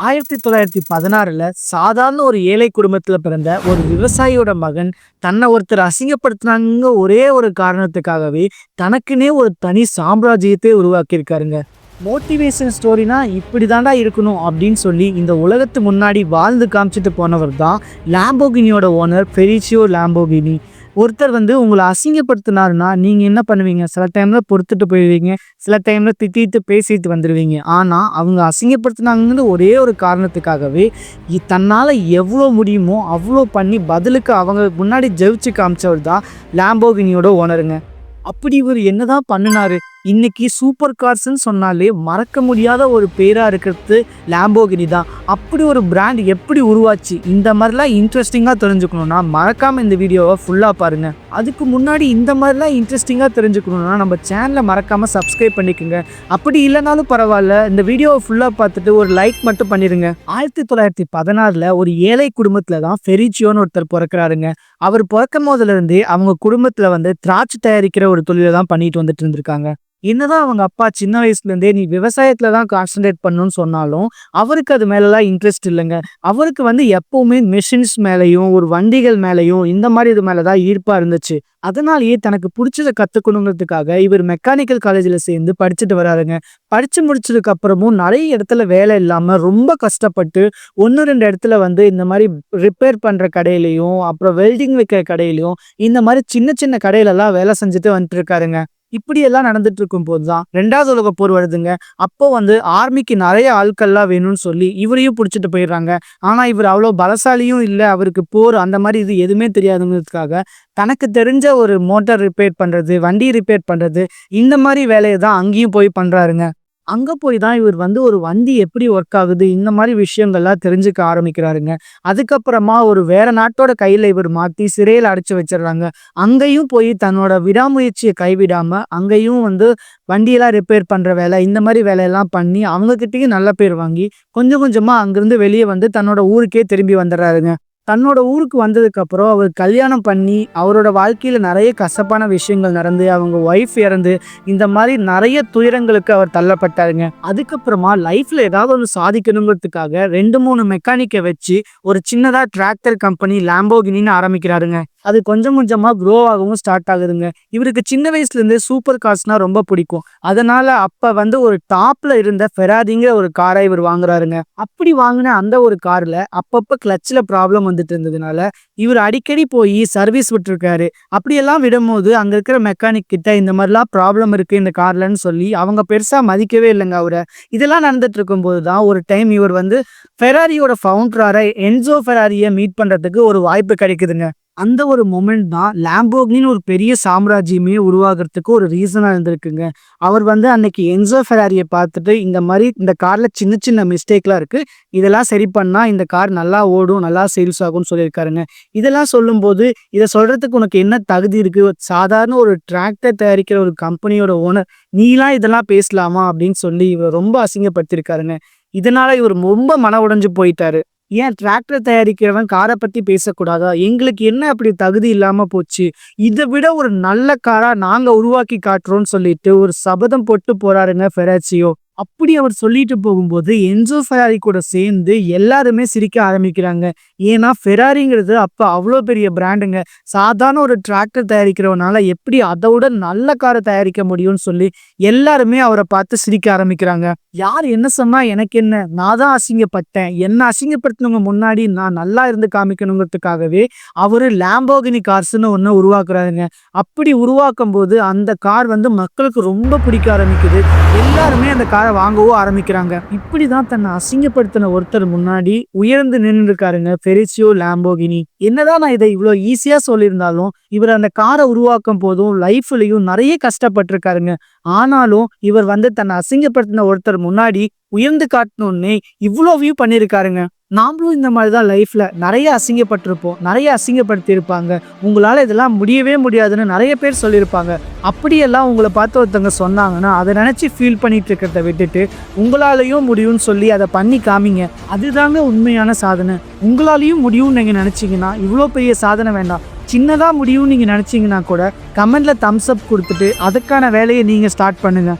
1916ல சாதாரண ஒரு ஏழை குடும்பத்துல பிறந்த ஒரு விவசாயியோட மகன் தன்னை ஒருத்தர் அசிங்கப்படுத்தினாங்க ஒரே ஒரு காரணத்துக்காகவே தனக்குன்னே ஒரு தனி சாம்ராஜ்யத்தை உருவாக்கியிருக்காருங்க. மோட்டிவேஷன் ஸ்டோரினா இப்படி தாண்டா இருக்கணும் அப்படின்னு சொல்லி இந்த உலகத்து முன்னாடி வாழ்ந்து காமிச்சிட்டு போனவர் தான் லாம்போகினியோட ஓனர் ஃபெரிசியோ லாம்போகினி. ஒருத்தர் உங்களை அசிங்கப்படுத்தினாருன்னா நீங்கள் என்ன பண்ணுவீங்க? சில டைமில் பொறுத்துட்டு போயிடுவீங்க, சில டைமில் திட்டிட்டு பேசிட்டு வந்துடுவீங்க. ஆனால் அவங்க அசிங்கப்படுத்தினாங்கன்னு ஒரே ஒரு காரணத்துக்காகவே தன்னால் எவ்வளோ முடியுமோ அவ்வளோ பண்ணி பதிலுக்கு அவங்க முன்னாடி ஜெயிச்சு காமிச்சவர் தான் லாம்போகினியோட ஓனருங்க. அப்படி இவர் என்னதான் பண்ணினாரு? இன்னைக்கு சூப்பர் கார்ஸ்ன்னு சொன்னாலே மறக்க முடியாத ஒரு பேரா இருக்கிறது லாம்போகினி தான். அப்படி ஒரு பிராண்ட் எப்படி உருவாச்சு? இந்த மாதிரிலாம் இன்ட்ரெஸ்டிங்காக தெரிஞ்சுக்கணும்னா மறக்காம இந்த வீடியோவை ஃபுல்லாக பாருங்க. அதுக்கு முன்னாடி இந்த மாதிரிலாம் இன்ட்ரெஸ்டிங்காக தெரிஞ்சுக்கணும்னா நம்ம சேனலை மறக்காம சப்ஸ்கிரைப் பண்ணிக்கோங்க. அப்படி இல்லைனாலும் பரவாயில்ல, இந்த வீடியோவை ஃபுல்லாக பார்த்துட்டு ஒரு லைக் மட்டும் பண்ணிடுங்க. 1916ல் ஒரு ஏழை குடும்பத்தில் தான் ஃபெரிசியோன்னு ஒருத்தர் பிறக்கிறாருங்க. அவர் பிறக்கும் போதுல இருந்தே அவங்க குடும்பத்தில் திராட்சை தயாரிக்கிற ஒரு தொழிலை தான் பண்ணிட்டு வந்துட்டு இருந்திருக்காங்க. என்னதான் அவங்க அப்பா சின்ன வயசுல இருந்தே நீ விவசாயத்துல தான் கான்சென்ட்ரேட் பண்ணணும்னு சொன்னாலும் அவருக்கு அது மேலலாம் இன்ட்ரெஸ்ட் இல்லைங்க. அவருக்கு எப்பவுமே மெஷின்ஸ் மேலையும் ஒரு வண்டிகள் மேலையும் இந்த மாதிரி இது மேலதான் ஈர்ப்பா இருந்துச்சு. அதனாலேயே தனக்கு பிடிச்சதை கத்துக்கணுங்கிறதுக்காக இவர் மெக்கானிக்கல் காலேஜில் சேர்ந்து படிச்சுட்டு வராருங்க. படிச்சு முடிச்சதுக்கு அப்புறமும் நிறைய இடத்துல வேலை இல்லாம ரொம்ப கஷ்டப்பட்டு 1-2 இடத்துல இந்த மாதிரி ரிப்பேர் பண்ற கடையிலையும் அப்புறம் வெல்டிங் வைக்கிற கடையிலையும் இந்த மாதிரி சின்ன சின்ன கடையிலெல்லாம் வேலை செஞ்சுட்டு வந்துட்டு இருக்காருங்க. இப்படியெல்லாம் நடந்துட்டு இருக்கும் போதுதான் 2வது உலக போர் வருதுங்க. அப்போ ஆர்மிக்கு நிறைய ஆட்கள்லாம் வேணும்னு சொல்லி இவரையும் பிடிச்சிட்டு போயிடுறாங்க. ஆனா இவர் அவ்வளோ பலசாலியும் இல்லை, அவருக்கு போர் அந்த மாதிரி இது எதுவுமே தெரியாதுங்கிறதுக்காக தனக்கு தெரிஞ்ச ஒரு மோட்டார் ரிப்பேர் பண்றது, வண்டி ரிப்பேர் பண்றது இந்த மாதிரி வேலையை தான் அங்கேயும் போய் பண்றாருங்க. அங்க போய் தான் இவர் ஒரு வண்டி எப்படி ஒர்க் ஆகுது இந்த மாதிரி விஷயங்கள்லாம் தெரிஞ்சுக்க ஆரம்பிக்கிறாருங்க. அதுக்கப்புறமா ஒரு வேற நாட்டோட கையில இவர் மாத்தி சிறையில் அடைச்சு வச்சிடறாங்க. அங்கேயும் போய் தன்னோட விடாமுயற்சியை கைவிடாம அங்கேயும் வண்டியெல்லாம் ரிப்பேர் பண்ற வேலை இந்த மாதிரி வேலையெல்லாம் பண்ணி அவங்க கிட்டயும் நல்ல பேர் வாங்கி கொஞ்சம் கொஞ்சமா அங்கிருந்து வெளியே தன்னோட ஊருக்கே திரும்பி வந்துடுறாருங்க. தன்னோட ஊருக்கு வந்ததுக்கு அப்புறம் அவர் கல்யாணம் பண்ணி அவரோட வாழ்க்கையில நிறைய கசப்பான விஷயங்கள் நடந்து அவங்க ஒய்ஃப் இறந்து இந்த மாதிரி நிறைய துயரங்களுக்கு அவர் தள்ளப்பட்டாருங்க. அதுக்கப்புறமா லைஃப்ல ஏதாவது ஒன்று சாதிக்கணுங்கிறதுக்காக 2-3 மெக்கானிக்கை வச்சு ஒரு சின்னதா டிராக்டர் கம்பெனி லாம்போகினின்னு ஆரம்பிக்கிறாருங்க. அது கொஞ்சம் கொஞ்சமா க்ரோ ஆகவும் ஸ்டார்ட் ஆகுதுங்க. இவருக்கு சின்ன வயசுல இருந்தே சூப்பர் கார்ஸ்னா ரொம்ப பிடிக்கும். அதனால அப்ப ஒரு டாப்ல இருந்த ஃபெராரிங்கிற ஒரு காரை இவர் வாங்குறாருங்க. அப்படி வாங்கின அந்த ஒரு கார்ல அப்பப்ப கிளட்ச்ல ப்ராப்ளம் வந்துட்டு இருந்ததுனால இவர் அடிக்கடி போய் சர்வீஸ் விட்டுருக்காரு. அப்படியெல்லாம் விடும்போது அங்க இருக்கிற மெக்கானிக் கிட்ட இந்த மாதிரிலாம் ப்ராப்ளம் இருக்கு இந்த கார்லன்னு சொல்லி அவங்க பெருசா மதிக்கவே இல்லைங்க அவரை. இதெல்லாம் நடந்துட்டு இருக்கும் போதுதான் ஒரு டைம் இவர் ஃபெராரியோட ஃபவுண்டரார என்சோ ஃபெராரியை மீட் பண்றதுக்கு ஒரு வாய்ப்பு கிடைக்குதுங்க. அந்த ஒரு மொமெண்ட் தான் லாம்போகினின்னு ஒரு பெரிய சாம்ராஜ்யமே உருவாகிறதுக்கு ஒரு ரீசனா இருந்திருக்குங்க. அவர் அன்னைக்கு என்சோ ஃபெராரியை பார்த்துட்டு இந்த மாதிரி இந்த கார்ல சின்ன சின்ன மிஸ்டேக்லாம் இருக்கு, இதெல்லாம் சரி பண்ணா இந்த கார் நல்லா ஓடும், நல்லா சேல்ஸ் ஆகும்னு சொல்லியிருக்காருங்க. இதெல்லாம் சொல்லும்போது இதை சொல்றதுக்கு உனக்கு என்ன தகுதி இருக்கு? சாதாரண ஒரு டிராக்டர் தயாரிக்கிற ஒரு கம்பெனியோட ஓனர் நீலாம் இதெல்லாம் பேசலாமா அப்படின்னு சொல்லி இவர் ரொம்ப அசிங்கப்படுத்திருக்காருங்க. இதனால இவர் ரொம்ப மன உடைஞ்சு போயிட்டாரு. ஏன் டிராக்டர் தயாரிக்கிறவன் காரை பத்தி பேசக்கூடாதா? எங்களுக்கு என்ன அப்படி தகுதி இல்லாம போச்சு? இதை விட ஒரு நல்ல காரா நாங்க உருவாக்கி காட்டுறோம்னு சொல்லிட்டு ஒரு சபதம் போட்டு போறாருங்க ஃபெராசியோ. அப்படி அவர் சொல்லிட்டு போகும்போது என்சோ ஃபெராரி கூட சேர்ந்து எல்லாருமே சிரிக்க ஆரம்பிக்கிறாங்க. ஏன்னா ஃபெராரிங்கிறது அப்ப அவ்வளோ பெரிய பிராண்டுங்க. சாதாரண ஒரு டிராக்டர் தயாரிக்கிறவனால எப்படி அதை விட நல்ல காரை தயாரிக்க முடியும்னு சொல்லி எல்லாருமே அவரை பார்த்து சிரிக்க ஆரம்பிக்கிறாங்க. யார் என்ன சொன்னா எனக்கு என்ன, நான் தான் அசிங்கப்பட்டேன், என்ன அசிங்கப்படுத்தினவங்க முன்னாடி நான் நல்லா இருந்து காமிக்கணுங்கிறதுக்காகவே அவரு லாம்போகினி கார்ஸ்ன்னு ஒன்று உருவாக்குறாருங்க. அப்படி உருவாக்கும் போது அந்த கார் மக்களுக்கு ரொம்ப பிடிக்க ஆரம்பிக்குது. எல்லாருமே அந்த காரை வாங்கவும் ஆரம்பிக்கிறாங்க. இப்படிதான் தன்னை அசிங்கப்படுத்தின ஒருத்தர் முன்னாடி உயர்ந்து நின்று இருக்காருங்க ஃபெரிசியோ லாம்போகினி. என்னதான் நான் இதை இவ்வளவு ஈஸியா சொல்லியிருந்தாலும் இவர் அந்த காரை உருவாக்கும் போதும் லைஃப்லயும் நிறைய கஷ்டப்பட்டிருக்காருங்க. ஆனாலும் இவர் தன்னை அசிங்கப்படுத்தின ஒருத்தர் முன்னாடி உயர்ந்து காட்டணும்னே இவ்வளோ வியூ பண்ணியிருக்காருங்க. நாமளும் இந்த மாதிரி தான் லைஃப்ல நிறைய அசிங்கப்பட்டிருப்போம், நிறைய அசிங்கப்படுத்தி இருப்பாங்க. உங்களால இதெல்லாம் முடியவே முடியாதுன்னு நிறைய பேர் சொல்லியிருப்பாங்க. அப்படியெல்லாம் உங்களை பார்த்து ஒருத்தவங்க சொன்னாங்கன்னா அதை நினைச்சு ஃபீல் பண்ணிட்டு இருக்கிறத விட்டுட்டு உங்களாலையும் முடியும்னு சொல்லி அதை பண்ணி காமிங்க. அதுதாங்க உண்மையான சாதனை. உங்களாலையும் முடியும்னு நீங்க நினைச்சீங்கன்னா இவ்வளோ பெரிய சாதனை வேண்டாம், சின்னதா முடியும்னு நீங்க நினைச்சீங்கன்னா கூட கமெண்ட்ல தம்ஸ் அப் கொடுத்துட்டு அதுக்கான வேலையை நீங்க ஸ்டார்ட் பண்ணுங்க.